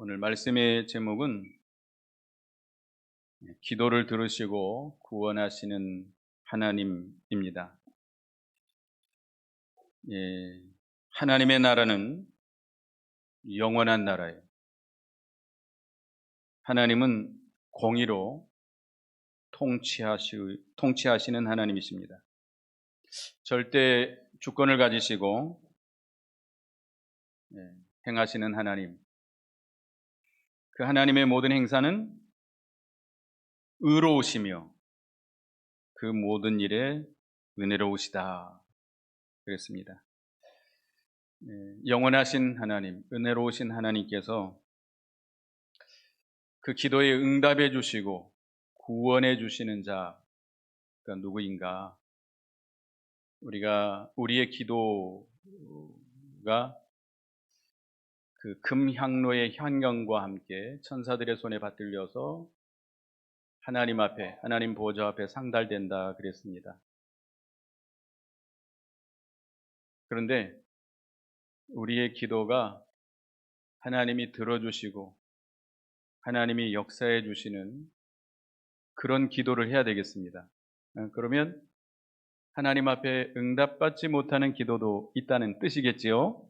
오늘 말씀의 제목은 기도를 들으시고 구원하시는 하나님입니다. 예, 하나님의 나라는 영원한 나라예요. 하나님은 공의로 통치하시는 하나님이십니다. 절대 주권을 가지시고 행하시는 하나님. 그 하나님의 모든 행사는 의로우시며 그 모든 일에 은혜로우시다 그랬습니다. 영원하신 하나님, 은혜로우신 하나님께서 그 기도에 응답해 주시고 구원해 주시는 자가 누구인가? 우리의 기도가 그 금향로의 향연과 함께 천사들의 손에 받들려서 하나님 앞에, 하나님 보좌 앞에 상달된다 그랬습니다. 그런데 우리의 기도가 하나님이 들어주시고 하나님이 역사해 주시는 그런 기도를 해야 되겠습니다. 그러면 하나님 앞에 응답받지 못하는 기도도 있다는 뜻이겠지요.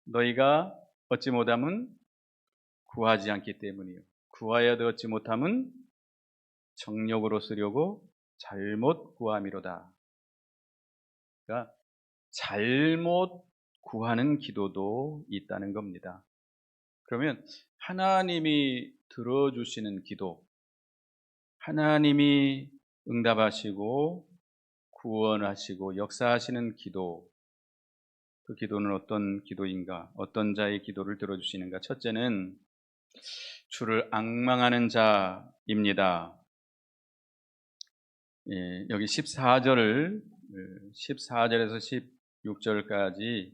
너희가 얻지 못함은 구하지 않기 때문이요. 구하여도 얻지 못함은 정욕으로 쓰려고 잘못 구함이로다. 그러니까 잘못 구하는 기도도 있다는 겁니다. 그러면 하나님이 들어주시는 기도, 하나님이 응답하시고 구원하시고 역사하시는 기도, 그 기도는 어떤 기도인가? 어떤 자의 기도를 들어주시는가? 첫째는 주를 앙망하는 자입니다. 여기 14절에서 16절까지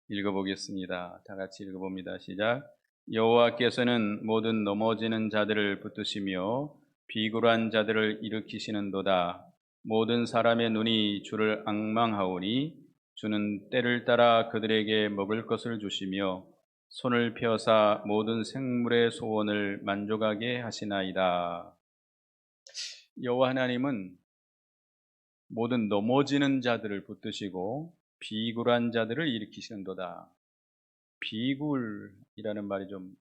읽어보겠습니다. 다 같이 읽어봅니다. 시작. 여호와께서는 모든 넘어지는 자들을 붙드시며 비굴한 자들을 일으키시는도다. 모든 사람의 눈이 주를 앙망하오니 주는 때를 따라 그들에게 먹을 것을 주시며 손을 펴사 모든 생물의 소원을 만족하게 하시나이다. 여호와 하나님은 모든 넘어지는 자들을 붙드시고 비굴한 자들을 일으키시는도다. 비굴이라는 말이 좀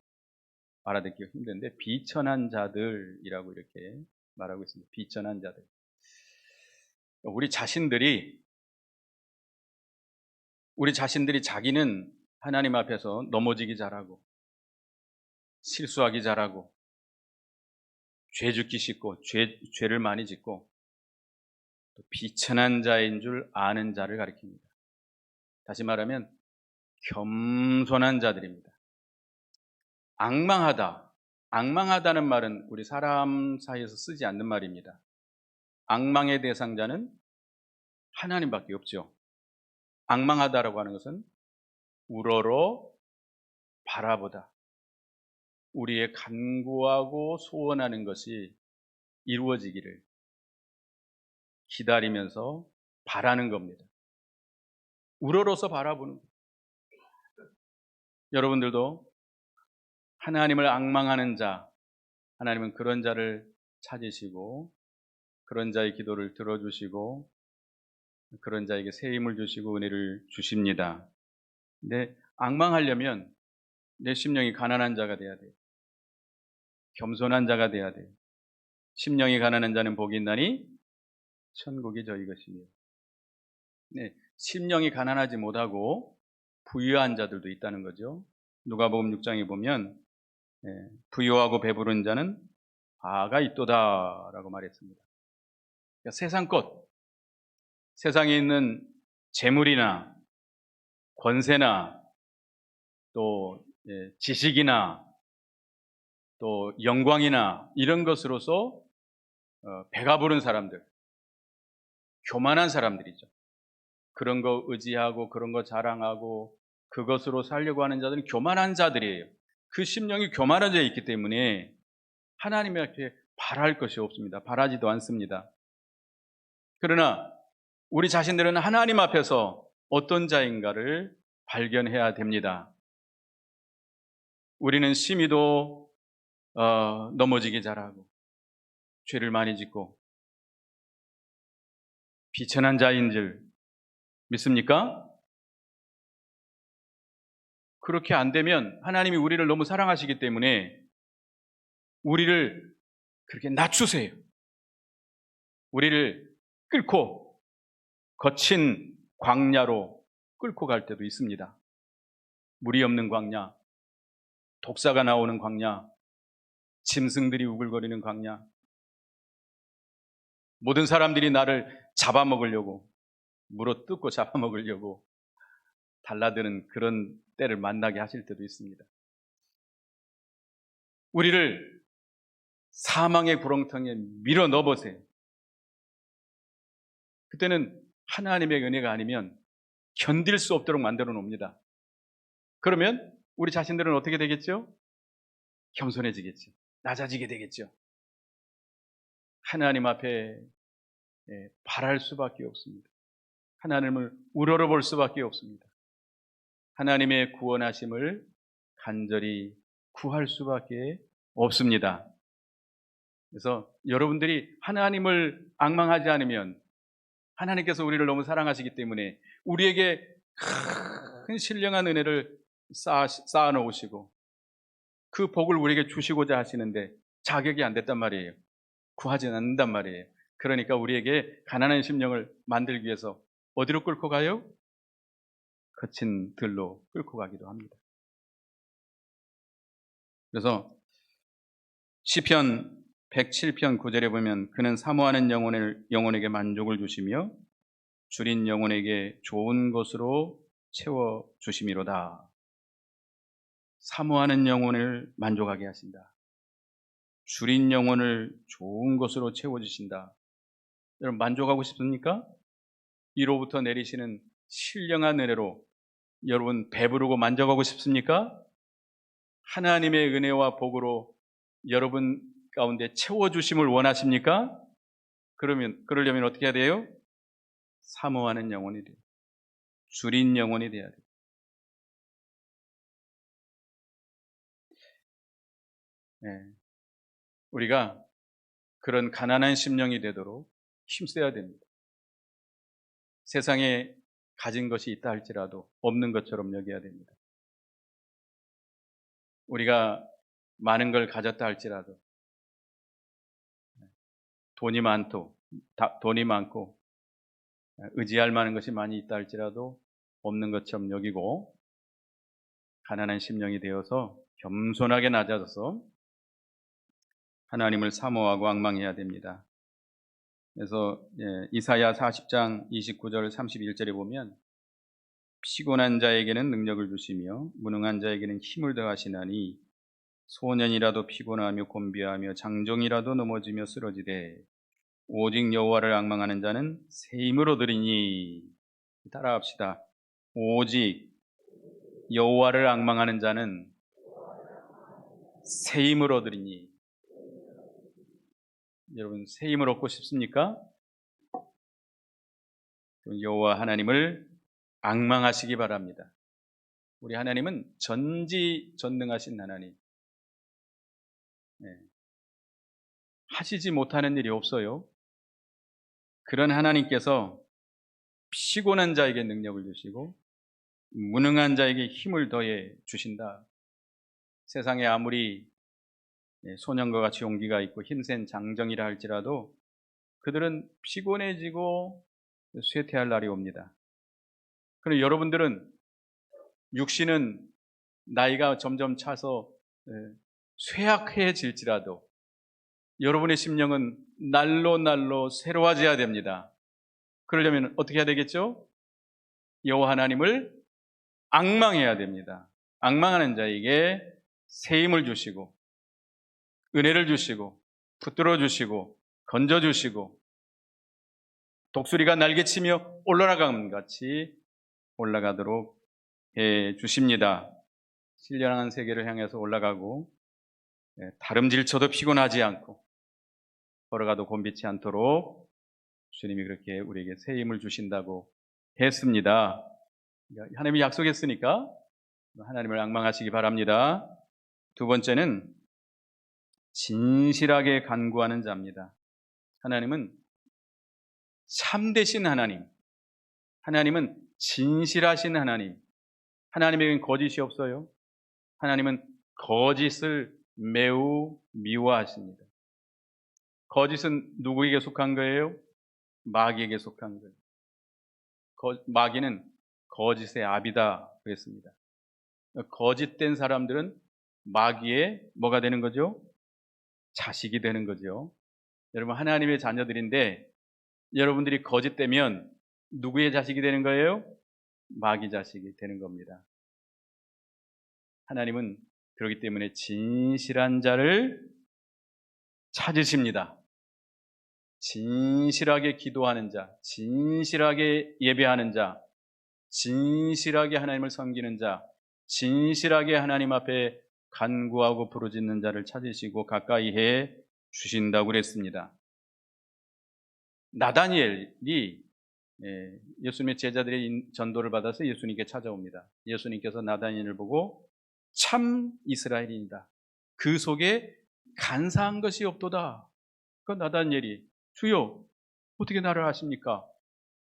알아듣기가 힘든데 비천한 자들이라고 이렇게 말하고 있습니다. 비천한 자들. 우리 자신들이 자기는 하나님 앞에서 넘어지기 잘하고 실수하기 잘하고 죄 짓기 쉽고 죄를 많이 짓고 또 비천한 자인 줄 아는 자를 가리킵니다. 다시 말하면 겸손한 자들입니다. 앙망하다는 말은 우리 사람 사이에서 쓰지 않는 말입니다. 앙망의 대상자는 하나님밖에 없죠. 앙망하다라고 하는 것은 우러러 바라보다. 우리의 간구하고 소원하는 것이 이루어지기를 기다리면서 바라는 겁니다. 우러러서 바라보는 거예요. 여러분들도 하나님을 앙망하는 자, 하나님은 그런 자를 찾으시고 그런 자의 기도를 들어주시고 그런 자에게 새 힘을 주시고 은혜를 주십니다. 근데 앙망하려면 내 심령이 가난한 자가 돼야 돼요. 겸손한 자가 돼야 돼요. 심령이 가난한 자는 복이 있나니 천국이 저희 것이며. 네, 심령이 가난하지 못하고 부유한 자들도 있다는 거죠. 누가복음 6장에 보면 부유하고 배부른 자는 아가 있도다라고 말했습니다. 그러니까 세상 것, 세상에 있는 재물이나 권세나 또 지식이나 또 영광이나 이런 것으로서 배가 부른 사람들, 교만한 사람들이죠. 그런 거 의지하고 그런 거 자랑하고 그것으로 살려고 하는 자들은 교만한 자들이에요. 그 심령이 교만해져 있기 때문에 하나님 앞에 바랄 것이 없습니다. 바라지도 않습니다. 그러나 우리 자신들은 하나님 앞에서 어떤 자인가를 발견해야 됩니다. 우리는 심히도 넘어지기 잘하고 죄를 많이 짓고 비천한 자인 줄 믿습니까? 그렇게 안 되면 하나님이 우리를 너무 사랑하시기 때문에 우리를 그렇게 낮추세요. 우리를 끌고 거친 광야로 끌고 갈 때도 있습니다. 물이 없는 광야, 독사가 나오는 광야, 짐승들이 우글거리는 광야, 모든 사람들이 나를 잡아먹으려고, 물어뜯고 잡아먹으려고 달라드는 그런 때를 만나게 하실 때도 있습니다. 우리를 사망의 구렁텅이에 밀어 넣어보세요. 그때는 하나님의 은혜가 아니면 견딜 수 없도록 만들어 놓습니다. 그러면 우리 자신들은 어떻게 되겠죠? 겸손해지겠죠. 낮아지게 되겠죠. 하나님 앞에 바랄 수밖에 없습니다. 하나님을 우러러볼 수밖에 없습니다. 하나님의 구원하심을 간절히 구할 수밖에 없습니다. 그래서 여러분들이 하나님을 앙망하지 않으면 하나님께서 우리를 너무 사랑하시기 때문에 우리에게 큰 신령한 은혜를 쌓아 놓으시고 그 복을 우리에게 주시고자 하시는데 자격이 안 됐단 말이에요. 구하지 않는단 말이에요. 그러니까 우리에게 가난한 심령을 만들기 위해서 어디로 끌고 가요? 거친 들로 끌고 가기도 합니다. 그래서 시편 107편 9절에 보면 그는 사모하는 영혼에게 만족을 주시며 줄인 영혼에게 좋은 것으로 채워 주심이로다. 사모하는 영혼을 만족하게 하신다. 줄인 영혼을 좋은 것으로 채워 주신다. 여러분 만족하고 싶습니까? 위로부터 내리시는 신령한 은혜로 여러분 배부르고 만족하고 싶습니까? 하나님의 은혜와 복으로 여러분 가운데 채워주심을 원하십니까? 그러려면 어떻게 해야 돼요? 사모하는 영혼이 돼요. 줄인 영혼이 돼야 돼요. 네. 우리가 그런 가난한 심령이 되도록 힘써야 됩니다. 세상에 가진 것이 있다 할지라도 없는 것처럼 여겨야 됩니다. 우리가 많은 걸 가졌다 할지라도 돈이 많고 의지할 만한 것이 많이 있다 할지라도 없는 것처럼 여기고 가난한 심령이 되어서 겸손하게 낮아져서 하나님을 사모하고 앙망해야 됩니다. 그래서 이사야 40장 29절 31절에 보면 피곤한 자에게는 능력을 주시며 무능한 자에게는 힘을 더하시나니 소년이라도 피곤하며 곤비하며 장정이라도 넘어지며 쓰러지되 오직 여호와를 앙망하는 자는 새 힘을 얻으리니. 따라합시다. 오직 여호와를 앙망하는 자는 새 힘을 얻으리니. 여러분 새 힘을 얻고 싶습니까? 여호와 하나님을 앙망하시기 바랍니다. 우리 하나님은 전지전능하신 하나님. 하시지 못하는 일이 없어요. 그런 하나님께서 피곤한 자에게 능력을 주시고 무능한 자에게 힘을 더해 주신다. 세상에 아무리 소년과 같이 용기가 있고 힘센 장정이라 할지라도 그들은 피곤해지고 쇠퇴할 날이 옵니다. 그런데 여러분들은 육신은 나이가 점점 차서 쇠약해질지라도 여러분의 심령은 날로 새로워져야 됩니다. 그러려면 어떻게 해야 되겠죠? 여호와 하나님을 앙망해야 됩니다. 앙망하는 자에게 새 힘을 주시고 은혜를 주시고 붙들어 주시고 건져 주시고 독수리가 날개치며 올라가는 같이 올라가도록 해 주십니다. 신령한 세계를 향해서 올라가고 다름질쳐도 피곤하지 않고 걸어가도 곤비치 않도록 주님이 그렇게 우리에게 새 힘을 주신다고 했습니다. 하나님이 약속했으니까 하나님을 앙망하시기 바랍니다. 두 번째는 진실하게 간구하는 자입니다. 하나님은 참되신 하나님, 하나님은 진실하신 하나님, 하나님에게는 거짓이 없어요. 하나님은 거짓을 매우 미워하십니다. 거짓은 누구에게 속한 거예요? 마귀에게 속한 거예요. 마귀는 거짓의 아비다 그랬습니다. 거짓된 사람들은 마귀의 뭐가 되는 거죠? 자식이 되는 거죠. 여러분, 하나님의 자녀들인데 여러분들이 거짓되면 누구의 자식이 되는 거예요? 마귀 자식이 되는 겁니다. 하나님은 그렇기 때문에 진실한 자를 찾으십니다. 진실하게 기도하는 자, 진실하게 예배하는 자, 진실하게 하나님을 섬기는 자, 진실하게 하나님 앞에 간구하고 부르짖는 자를 찾으시고 가까이 해 주신다고 그랬습니다. 나다니엘이 예수님의 제자들의 전도를 받아서 예수님께 찾아옵니다. 예수님께서 나다니엘을 보고 참 이스라엘인이다. 그 속에 간사한 것이 없도다. 그 나다니엘이 주여 어떻게 나를 아십니까?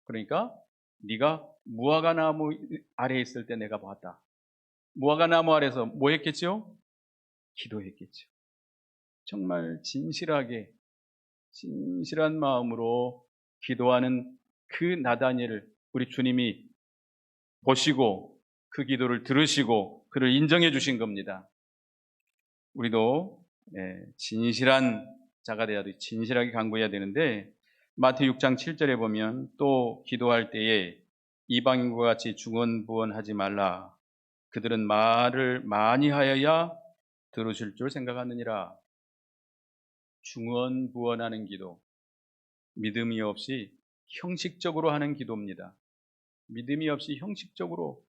그러니까 네가 무화과 나무 아래에 있을 때 내가 봤다. 무화과 나무 아래에서 뭐 했겠죠? 기도했겠죠. 정말 진실하게 진실한 마음으로 기도하는 그 나다니엘을 우리 주님이 보시고 그 기도를 들으시고 그를 인정해 주신 겁니다. 우리도 진실한 자가 돼야 돼. 진실하게 간구해야 되는데 마태복음 6장 7절에 보면 또 기도할 때에 이방인과 같이 중언부언하지 말라. 그들은 말을 많이 하여야 들으실 줄 생각하느니라. 중언부언하는 기도, 믿음이 없이 형식적으로 하는 기도입니다. 믿음이 없이 형식적으로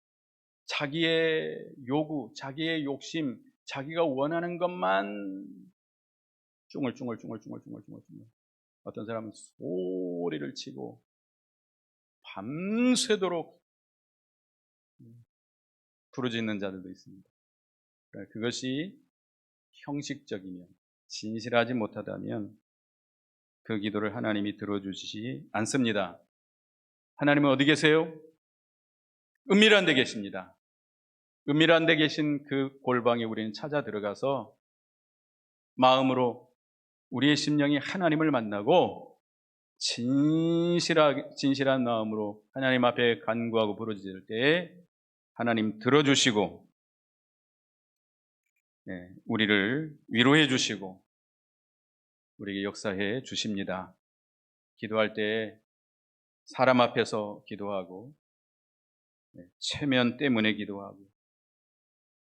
자기의 요구, 자기의 욕심, 자기가 원하는 것만 쭝얼쭝얼 어떤 사람은 소리를 치고 밤새도록 부르짖는 자들도 있습니다. 그것이 형식적이면, 진실하지 못하다면 그 기도를 하나님이 들어주시지 않습니다. 하나님은 어디 계세요? 은밀한 데 계십니다. 은밀한 데 계신 그 골방에 우리는 찾아 들어가서 마음으로 우리의 심령이 하나님을 만나고 진실한 마음으로 하나님 앞에 간구하고 부르짖을 때에 하나님 들어주시고 우리를 위로해 주시고 우리에게 역사해 주십니다. 기도할 때 사람 앞에서 기도하고 체면 때문에 기도하고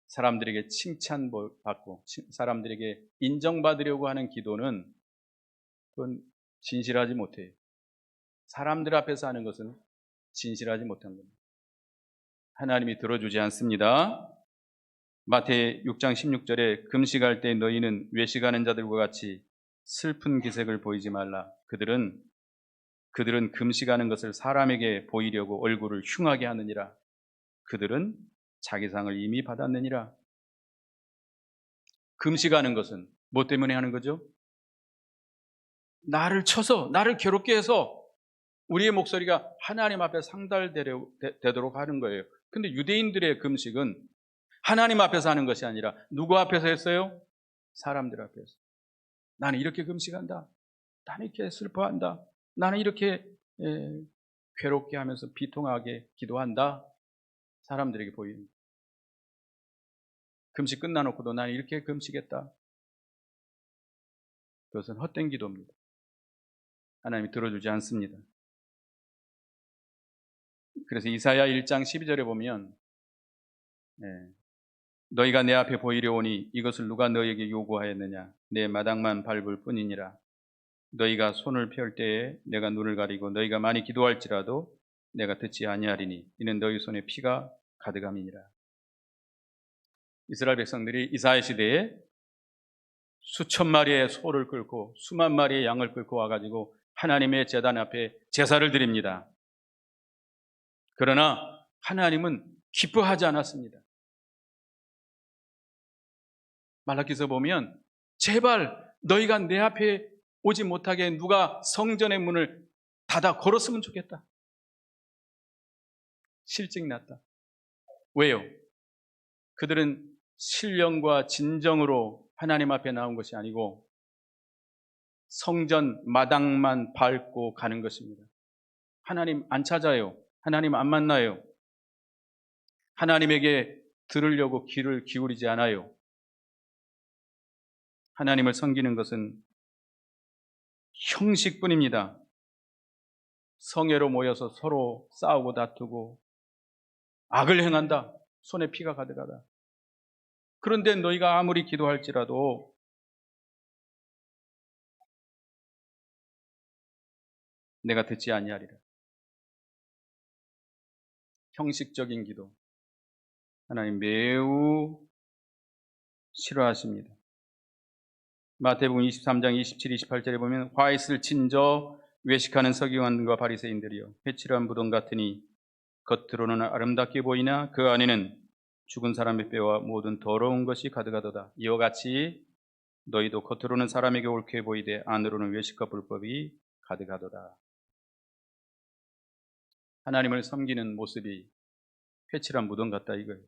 사람들에게 칭찬받고 사람들에게 인정받으려고 하는 기도는 그건 진실하지 못해요. 사람들 앞에서 하는 것은 진실하지 못한 겁니다. 하나님이 들어주지 않습니다. 마태 6장 16절에 금식할 때 너희는 외식하는 자들과 같이 슬픈 기색을 보이지 말라. 그들은 금식하는 것을 사람에게 보이려고 얼굴을 흉하게 하느니라. 그들은 자기 상을 이미 받았느니라. 금식하는 것은 뭐 때문에 하는 거죠? 나를 쳐서, 나를 괴롭게 해서 우리의 목소리가 하나님 앞에 상달되도록 하는 거예요. 근데 유대인들의 금식은 하나님 앞에서 하는 것이 아니라 누구 앞에서 했어요? 사람들 앞에서. 나는 이렇게 금식한다. 나는 이렇게 슬퍼한다. 나는 이렇게 괴롭게 하면서 비통하게 기도한다. 사람들에게 보이는. 금식 끝나놓고도 나는 이렇게 금식했다. 그것은 헛된 기도입니다. 하나님이 들어주지 않습니다. 그래서 이사야 1장 12절에 보면 너희가 내 앞에 보이려 오니 이것을 누가 너희에게 요구하였느냐. 내 마당만 밟을 뿐이니라. 너희가 손을 펼 때에 내가 눈을 가리고 너희가 많이 기도할지라도 내가 듣지 아니하리니 이는 너희 손에 피가 가득함이니라. 이스라엘 백성들이 이사야 시대에 수천 마리의 소를 끌고 수만 마리의 양을 끌고 와가지고 하나님의 제단 앞에 제사를 드립니다. 그러나 하나님은 기뻐하지 않았습니다. 말라기서 보면 제발 너희가 내 앞에 오지 못하게 누가 성전의 문을 닫아 걸었으면 좋겠다. 실증 났다. 왜요? 그들은 신령과 진정으로 하나님 앞에 나온 것이 아니고 성전 마당만 밟고 가는 것입니다. 하나님 안 찾아요. 하나님 안 만나요. 하나님에게 들으려고 귀를 기울이지 않아요. 하나님을 섬기는 것은 형식뿐입니다. 성회로 모여서 서로 싸우고 다투고 악을 행한다. 손에 피가 가득하다. 그런데 너희가 아무리 기도할지라도 내가 듣지 아니하리라. 형식적인 기도. 하나님 매우 싫어하십니다. 마태복음 23장 27, 28절에 보면 화 있을 친저 외식하는 서기관과 바리새인들이여 회칠한 무덤 같으니 겉으로는 아름답게 보이나 그 안에는 죽은 사람의 뼈와 모든 더러운 것이 가득하도다. 이와 같이 너희도 겉으로는 사람에게 옳게 보이되 안으로는 외식과 불법이 가득하도다. 하나님을 섬기는 모습이 회칠한 무덤 같다 이거예요.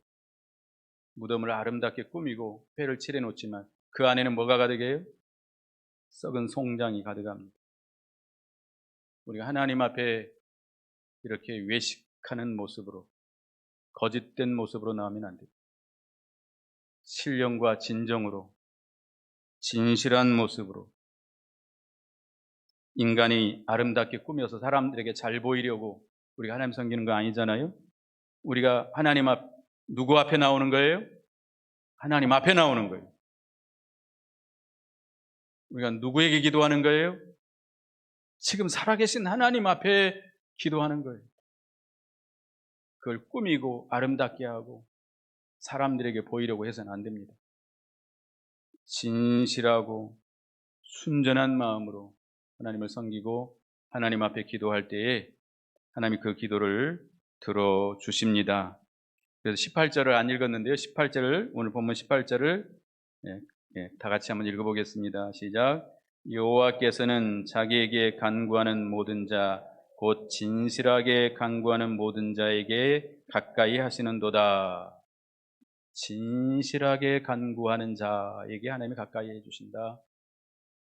무덤을 아름답게 꾸미고 회를 칠해 놓지만 그 안에는 뭐가 가득해요? 썩은 송장이 가득합니다. 우리가 하나님 앞에 이렇게 외식하는 모습으로 거짓된 모습으로 나오면 안 됩니다. 신령과 진정으로 진실한 모습으로 인간이 아름답게 꾸며서 사람들에게 잘 보이려고 우리가 하나님 섬기는 거 아니잖아요. 우리가 하나님 앞 누구 앞에 나오는 거예요? 하나님 앞에 나오는 거예요. 우리가 누구에게 기도하는 거예요? 지금 살아계신 하나님 앞에 기도하는 거예요. 그걸 꾸미고 아름답게 하고 사람들에게 보이려고 해서는 안 됩니다. 진실하고 순전한 마음으로 하나님을 섬기고 하나님 앞에 기도할 때에 하나님이 그 기도를 들어주십니다. 그래서 18절을 안 읽었는데요. 18절을 오늘 본문 18절을 다 같이 한번 읽어보겠습니다. 시작. 여호와께서는 자기에게 간구하는 모든 자 곧 진실하게 간구하는 모든 자에게 가까이 하시는도다. 진실하게 간구하는 자에게 하나님이 가까이 해주신다.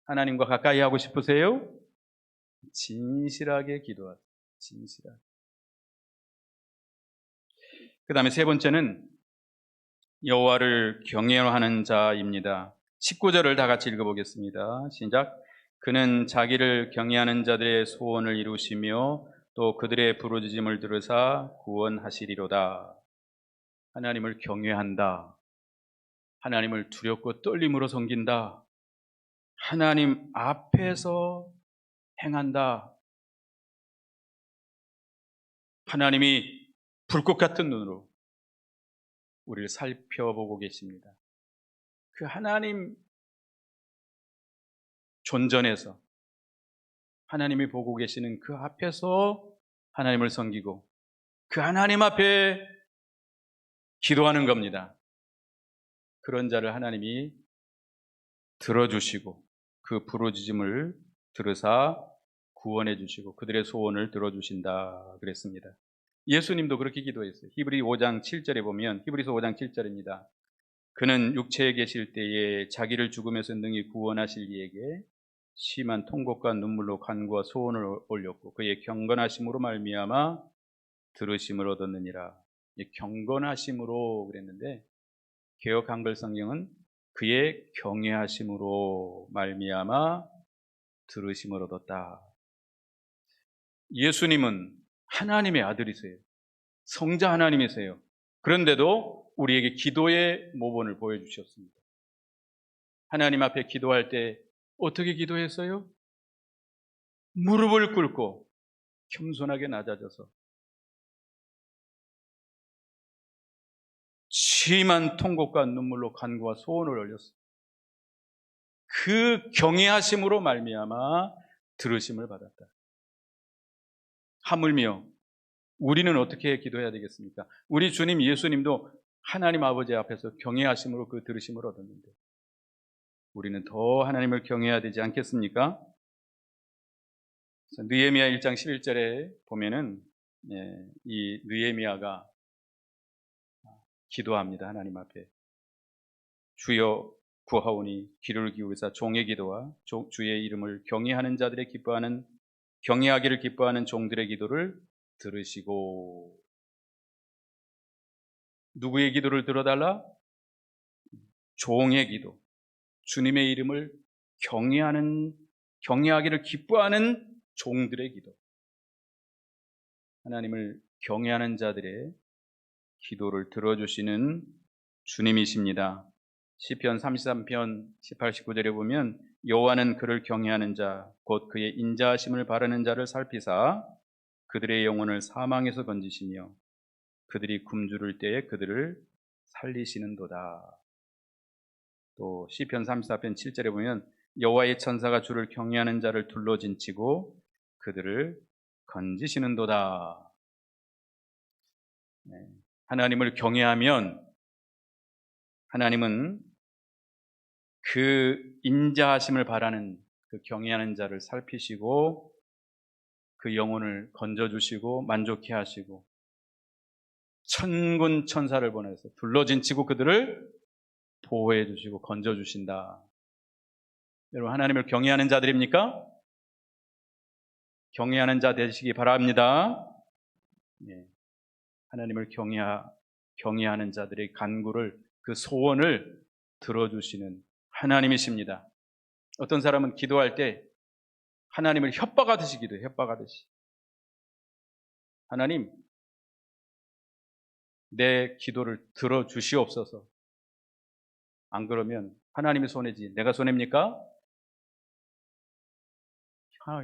하나님과 가까이 하고 싶으세요? 진실하게 기도하세요. 진실하게. 그 다음에 세 번째는 여호와를 경외하는 자입니다. 19절을 다 같이 읽어보겠습니다. 시작. 그는 자기를 경외하는 자들의 소원을 이루시며 또 그들의 부르짖음을 들으사 구원하시리로다. 하나님을 경외한다. 하나님을 두렵고 떨림으로 섬긴다. 하나님 앞에서 행한다. 하나님이 불꽃 같은 눈으로 우리를 살펴보고 계십니다. 그 하나님 존전에서 하나님이 보고 계시는 그 앞에서 하나님을 섬기고 그 하나님 앞에 기도하는 겁니다. 그런 자를 하나님이 들어주시고 그 부르짖음을 들으사 구원해 주시고 그들의 소원을 들어주신다 그랬습니다. 예수님도 그렇게 기도했어요. 히브리 5장 7절에 보면 히브리서 5장 7절입니다. 그는 육체에 계실 때에 자기를 죽음에서 능히 구원하실 이에게 심한 통곡과 눈물로 간구와 소원을 올렸고 그의 경건하심으로 말미암아 들으심을 얻었느니라. 경건하심으로 그랬는데 개역 한글 성경은 그의 경외하심으로 말미암아 들으심을 얻었다. 예수님은 하나님의 아들이세요. 성자 하나님이세요. 그런데도 우리에게 기도의 모본을 보여주셨습니다. 하나님 앞에 기도할 때 어떻게 기도했어요? 무릎을 꿇고 겸손하게 낮아져서 심한 통곡과 눈물로 간구와 소원을 올렸어요. 그 경외하심으로 말미암아 들으심을 받았다. 하물며 우리는 어떻게 기도해야 되겠습니까? 우리 주님 예수님도 하나님 아버지 앞에서 경외하심으로 그 들으심을 얻었는데 우리는 더 하나님을 경외해야 되지 않겠습니까? 느헤미야 1장 11절에 보면은 이 느헤미야가 기도합니다. 하나님 앞에 주여 구하오니 귀를 기울이사 종의 기도와 주의 이름을 경외하는 자들의 경외하기를 기뻐하는 종들의 기도를 들으시고. 누구의 기도를 들어달라? 종의 기도, 주님의 이름을 경외하기를 기뻐하는 종들의 기도. 하나님을 경외하는 자들의 기도를 들어주시는 주님이십니다. 시편 33편 18, 19절에 보면 여호와는 그를 경외하는 자, 곧 그의 인자하심을 바라는 자를 살피사 그들의 영혼을 사망에서 건지시며 그들이 굶주릴 때에 그들을 살리시는도다. 또 시편 34편 7절에 보면 여호와의 천사가 주를 경외하는 자를 둘러진치고 그들을 건지시는도다. 하나님을 경외하면 하나님은 그 인자하심을 바라는 그 경외하는 자를 살피시고 그 영혼을 건져주시고 만족해 하시고 천군 천사를 보내서 둘러진치고 그들을 보호해 주시고 건져 주신다. 여러분, 하나님을 경외하는 자들입니까? 경외하는 자 되시기 바랍니다. 하나님을 경외하는 자들의 간구를, 그 소원을 들어주시는 하나님이십니다. 어떤 사람은 기도할 때 하나님을 협박하듯이 기도해요. 협박하듯이. 하나님, 내 기도를 들어주시옵소서. 안 그러면 하나님이 손해지 내가 손해입니까?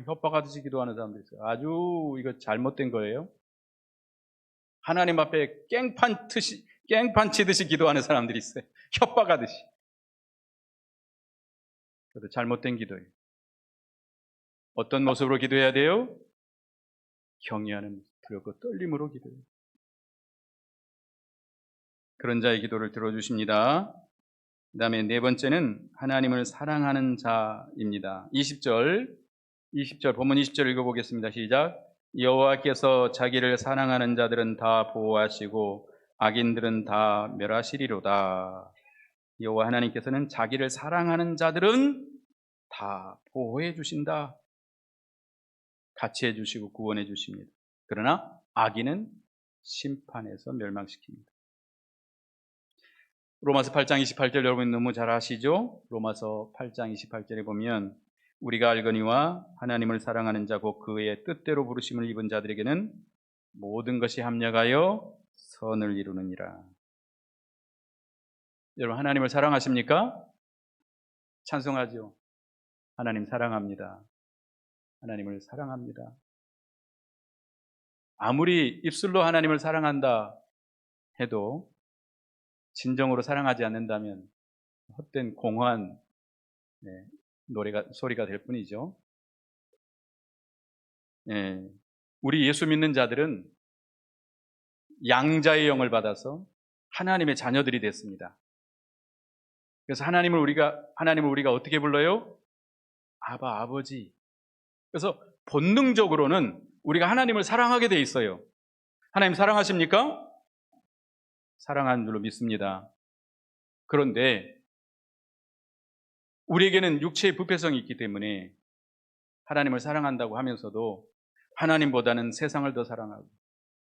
협박하듯이 기도하는 사람들이 있어요. 아주 이거 잘못된 거예요. 하나님 앞에 깽판 치듯이 기도하는 사람들이 있어요. 협박하듯이. 그것도 잘못된 기도예요. 어떤 모습으로 기도해야 돼요? 경외하는 모습, 두렵고 떨림으로 기도해요. 그런 자의 기도를 들어주십니다. 그 다음에 네 번째는 하나님을 사랑하는 자입니다. 20절 본문 20절 읽어보겠습니다. 시작. 여호와께서 자기를 사랑하는 자들은 다 보호하시고 악인들은 다 멸하시리로다. 여호와 하나님께서는 자기를 사랑하는 자들은 다 보호해 주신다. 같이 해주시고 구원해 주십니다. 그러나 악인은 심판에서 멸망시킵니다. 로마서 8장 28절 여러분 너무 잘 아시죠? 로마서 8장 28절에 보면 우리가 알거니와 하나님을 사랑하는 자 곧 그의 뜻대로 부르심을 입은 자들에게는 모든 것이 합력하여 선을 이루느니라. 여러분, 하나님을 사랑하십니까? 찬송하죠. 하나님 사랑합니다. 하나님을 사랑합니다. 아무리 입술로 하나님을 사랑한다 해도 진정으로 사랑하지 않는다면 헛된 공허한 소리가 될 뿐이죠. 우리 예수 믿는 자들은 양자의 영을 받아서 하나님의 자녀들이 됐습니다. 그래서 하나님을 우리가 어떻게 불러요? 아바, 아버지. 그래서 본능적으로는 우리가 하나님을 사랑하게 돼 있어요. 하나님 사랑하십니까? 사랑하는 줄로 믿습니다. 그런데 우리에게는 육체의 부패성이 있기 때문에 하나님을 사랑한다고 하면서도 하나님보다는 세상을 더 사랑하고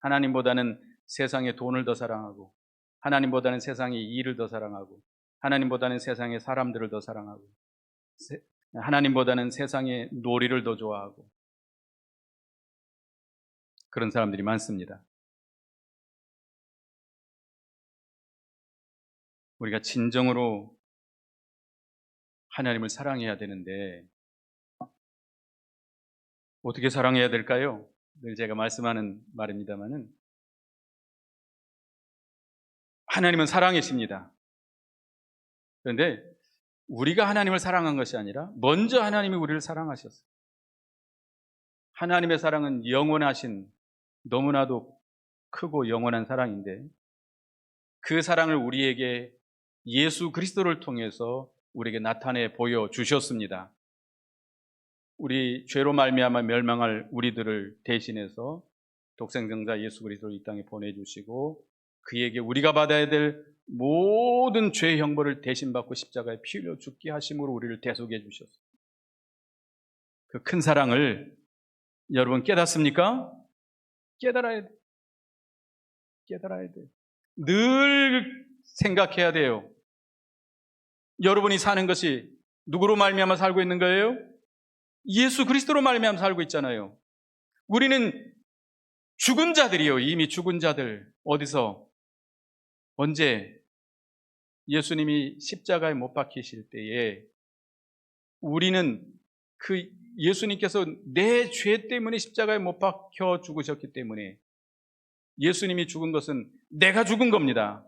하나님보다는 세상의 돈을 더 사랑하고 하나님보다는 세상의 일을 더 사랑하고 하나님보다는 세상의 사람들을 더 사랑하고 하나님보다는 세상의 놀이를 더 좋아하고 그런 사람들이 많습니다. 우리가 진정으로 하나님을 사랑해야 되는데 어떻게 사랑해야 될까요? 늘 제가 말씀하는 말입니다만은 하나님은 사랑이십니다. 그런데 우리가 하나님을 사랑한 것이 아니라 먼저 하나님이 우리를 사랑하셨어요. 하나님의 사랑은 영원하신 너무나도 크고 영원한 사랑인데 그 사랑을 우리에게 예수 그리스도를 통해서 우리에게 나타내 보여 주셨습니다. 우리 죄로 말미암아 멸망할 우리들을 대신해서 독생자자 예수 그리스도를 이 땅에 보내주시고 그에게 우리가 받아야 될 모든 죄의 형벌을 대신 받고 십자가에 피 흘려 죽게 하심으로 우리를 대속해 주셨습니다. 그 큰 사랑을 여러분 깨닫습니까? 깨달아야 돼. 깨달아야 돼. 늘 생각해야 돼요. 여러분이 사는 것이 누구로 말미암아 살고 있는 거예요? 예수 그리스도로 말미암아 살고 있잖아요. 우리는 죽은 자들이요. 이미 죽은 자들. 어디서? 언제? 예수님이 십자가에 못 박히실 때에 우리는 그 예수님께서 내 죄 때문에 십자가에 못 박혀 죽으셨기 때문에 예수님이 죽은 것은 내가 죽은 겁니다.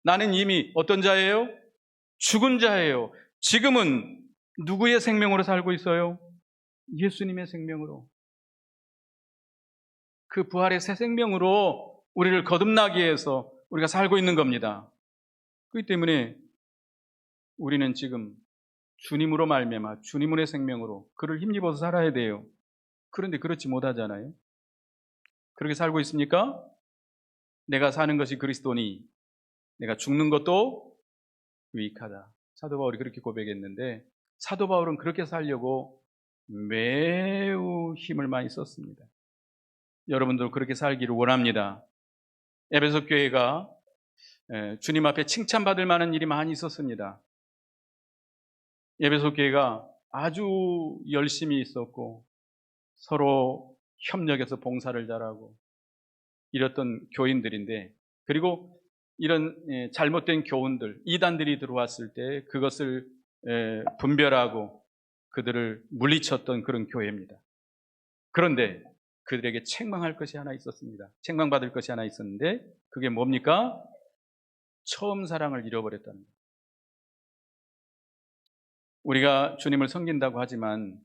나는 이미 어떤 자예요? 죽은 자예요. 지금은 누구의 생명으로 살고 있어요? 예수님의 생명으로. 그 부활의 새 생명으로 우리를 거듭나게 해서 우리가 살고 있는 겁니다. 그렇기 때문에 우리는 지금 주님으로 말미암아 주님의 생명으로 그를 힘입어서 살아야 돼요. 그런데 그렇지 못하잖아요. 그렇게 살고 있습니까? 내가 사는 것이 그리스도니 내가 죽는 것도 유익하다. 사도 바울이 그렇게 고백했는데 사도 바울은 그렇게 살려고 매우 힘을 많이 썼습니다. 여러분도 그렇게 살기를 원합니다. 에베소 교회가 주님 앞에 칭찬받을 만한 일이 많이 있었습니다. 에베소 교회가 아주 열심히 있었고 서로 협력해서 봉사를 잘하고 이랬던 교인들인데, 그리고 이런 잘못된 교훈들, 이단들이 들어왔을 때 그것을 분별하고 그들을 물리쳤던 그런 교회입니다. 그런데 그들에게 책망할 것이 하나 있었습니다. 책망받을 것이 하나 있었는데 그게 뭡니까? 처음 사랑을 잃어버렸다는 거예요. 우리가 주님을 섬긴다고 하지만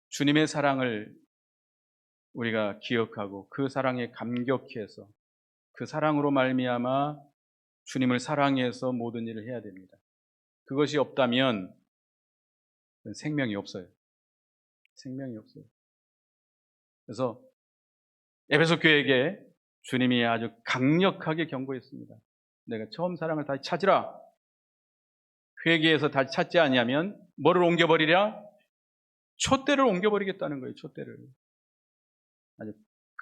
주님의 사랑을 우리가 기억하고 그 사랑에 감격해서 그 사랑으로 말미암아 주님을 사랑해서 모든 일을 해야 됩니다. 그것이 없다면 생명이 없어요. 생명이 없어요. 그래서 에베소 교회에게 주님이 아주 강력하게 경고했습니다. 내가 처음 사랑을 다시 찾으라. 회개해서 다시 찾지 아니하면 뭐를 옮겨버리랴? 촛대를 옮겨버리겠다는 거예요. 촛대를. 아주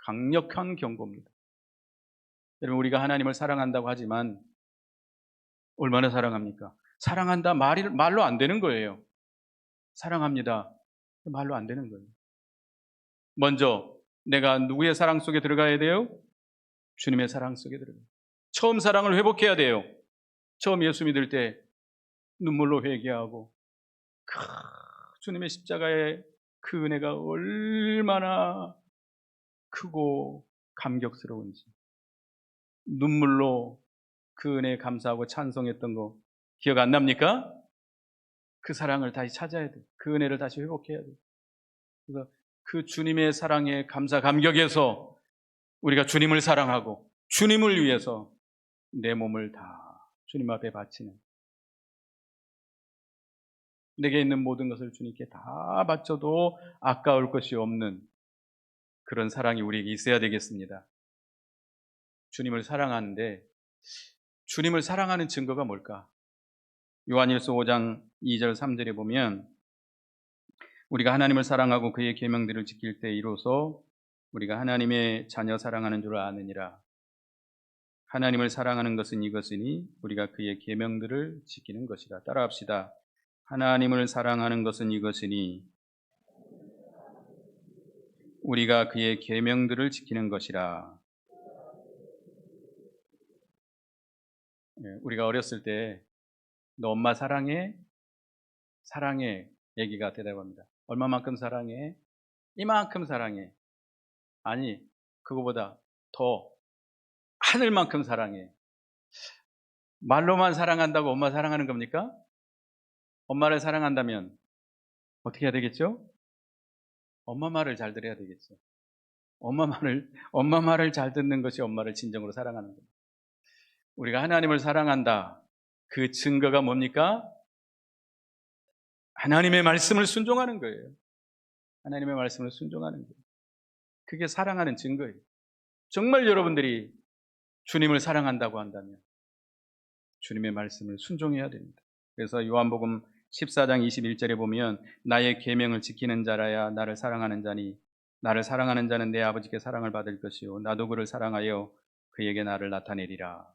강력한 경고입니다. 여러분, 우리가 하나님을 사랑한다고 하지만 얼마나 사랑합니까? 사랑한다 말로 안 되는 거예요. 사랑합니다. 말로 안 되는 거예요. 먼저 내가 누구의 사랑 속에 들어가야 돼요? 주님의 사랑 속에 들어가요. 처음 사랑을 회복해야 돼요. 처음 예수 믿을 때 눈물로 회개하고 주님의 십자가의 그 은혜가 얼마나 크고 감격스러운지 눈물로 그 은혜에 감사하고 찬송했던 거 기억 안 납니까? 그 사랑을 다시 찾아야 돼. 그 은혜를 다시 회복해야 돼. 그래서 그 주님의 사랑에 감사 감격해서 우리가 주님을 사랑하고 주님을 위해서 내 몸을 다 주님 앞에 바치는, 내게 있는 모든 것을 주님께 다 바쳐도 아까울 것이 없는 그런 사랑이 우리에게 있어야 되겠습니다. 주님을 사랑하는데 주님을 사랑하는 증거가 뭘까? 요한일서 5장 2절 3절에 보면 우리가 하나님을 사랑하고 그의 계명들을 지킬 때 이로써 우리가 하나님의 자녀 사랑하는 줄 아느니라. 하나님을 사랑하는 것은 이것이니 우리가 그의 계명들을 지키는 것이라. 따라합시다. 하나님을 사랑하는 것은 이것이니 우리가 그의 계명들을 지키는 것이라. 우리가 어렸을 때 너 엄마 사랑해? 사랑해. 얘기가 대답합니다. 얼마만큼 사랑해? 이만큼 사랑해. 아니, 그거보다 더 하늘만큼 사랑해. 말로만 사랑한다고 엄마 사랑하는 겁니까? 엄마를 사랑한다면 어떻게 해야 되겠죠? 엄마 말을 잘 들어야 되겠죠. 엄마 말을 잘 듣는 것이 엄마를 진정으로 사랑하는 겁니다. 우리가 하나님을 사랑한다. 그 증거가 뭡니까? 하나님의 말씀을 순종하는 거예요. 하나님의 말씀을 순종하는 거예요. 그게 사랑하는 증거예요. 정말 여러분들이 주님을 사랑한다고 한다면 주님의 말씀을 순종해야 됩니다. 그래서 요한복음 14장 21절에 보면 나의 계명을 지키는 자라야 나를 사랑하는 자니 나를 사랑하는 자는 내 아버지께 사랑을 받을 것이요 나도 그를 사랑하여 그에게 나를 나타내리라.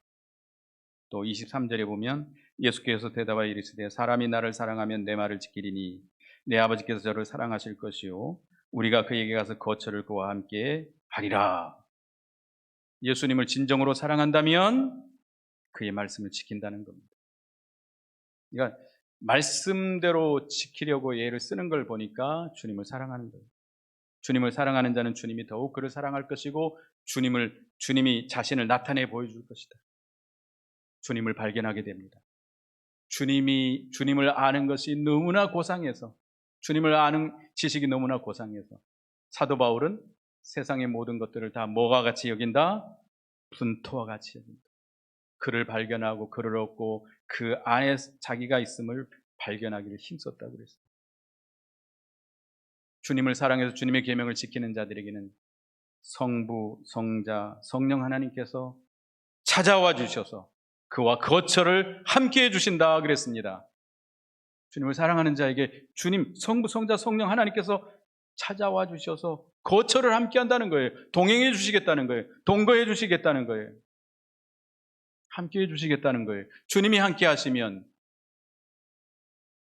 또 23절에 보면 예수께서 대답하여 이르시되 사람이 나를 사랑하면 내 말을 지키리니 내 아버지께서 저를 사랑하실 것이요 우리가 그에게 가서 거처를 그와 함께 하리라. 예수님을 진정으로 사랑한다면 그의 말씀을 지킨다는 겁니다. 그러니까 말씀대로 지키려고 예를 쓰는 걸 보니까 주님을 사랑하는 거예요. 주님을 사랑하는 자는 주님이 더욱 그를 사랑할 것이고 주님이 자신을 나타내 보여줄 것이다. 주님을 발견하게 됩니다. 주님을 아는 것이 너무나 고상해서 주님을 아는 지식이 너무나 고상해서 사도 바울은 세상의 모든 것들을 다 뭐가 같이 여긴다? 분토와 같이 여긴다. 그를 발견하고 그를 얻고 그 안에 자기가 있음을 발견하기를 힘썼다고 그랬어요. 주님을 사랑해서 주님의 계명을 지키는 자들에게는 성부, 성자, 성령 하나님께서 찾아와 주셔서 그와 거처를 함께 해주신다 그랬습니다. 주님을 사랑하는 자에게 주님, 성부, 성자, 성령 하나님께서 찾아와 주셔서 거처를 함께 한다는 거예요. 동행해 주시겠다는 거예요. 동거해 주시겠다는 거예요. 함께 해주시겠다는 거예요. 주님이 함께 하시면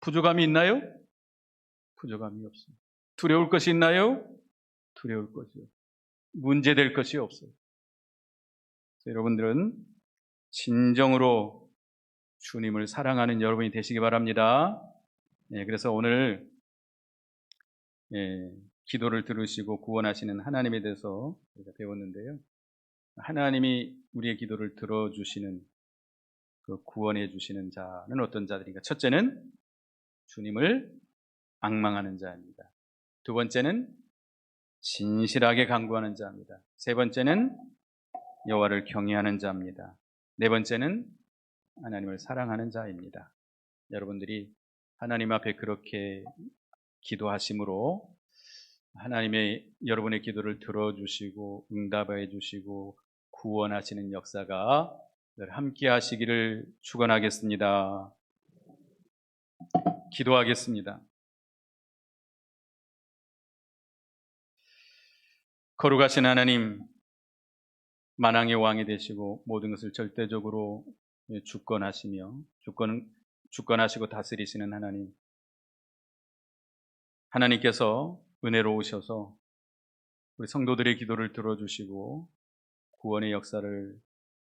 부족함이 있나요? 부족함이 없습니다. 두려울 것이 있나요? 두려울 것이 없어요. 문제될 것이 없어요. 여러분들은 진정으로 주님을 사랑하는 여러분이 되시기 바랍니다. 그래서 오늘 기도를 들으시고 구원하시는 하나님에 대해서 우리가 배웠는데요. 하나님이 우리의 기도를 들어주시는 그 구원해 주시는 자는 어떤 자들인가? 첫째는 주님을 앙망하는 자입니다. 두 번째는 진실하게 간구하는 자입니다. 세 번째는 여호와를 경외하는 자입니다. 네 번째는 하나님을 사랑하는 자입니다. 여러분들이 하나님 앞에 그렇게 기도하심으로 하나님의 여러분의 기도를 들어주시고 응답해 주시고 구원하시는 역사가 늘 함께 하시기를 축원하겠습니다. 기도하겠습니다. 거룩하신 하나님, 만왕의 왕이 되시고 모든 것을 절대적으로 주권하시고 다스리시는 하나님, 하나님께서 은혜로우셔서 우리 성도들의 기도를 들어주시고 구원의 역사를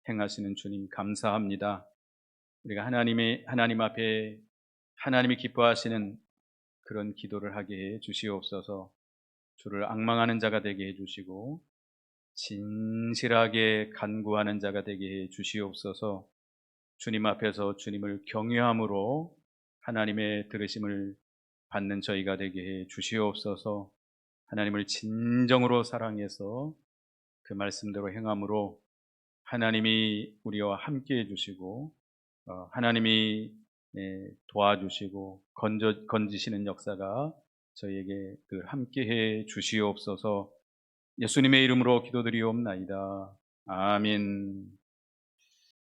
행하시는 주님 감사합니다. 우리가 하나님 앞에 하나님이 기뻐하시는 그런 기도를 하게 해 주시옵소서. 주를 앙망하는 자가 되게 해 주시고 진실하게 간구하는 자가 되게 해 주시옵소서. 주님 앞에서 주님을 경외함으로 하나님의 들으심을 받는 저희가 되게 해 주시옵소서. 하나님을 진정으로 사랑해서 그 말씀대로 행함으로 하나님이 우리와 함께 해주시고 하나님이 도와주시고 건지시는 역사가 저희에게 늘 함께 해 주시옵소서. 예수님의 이름으로 기도드리옵나이다. 아멘.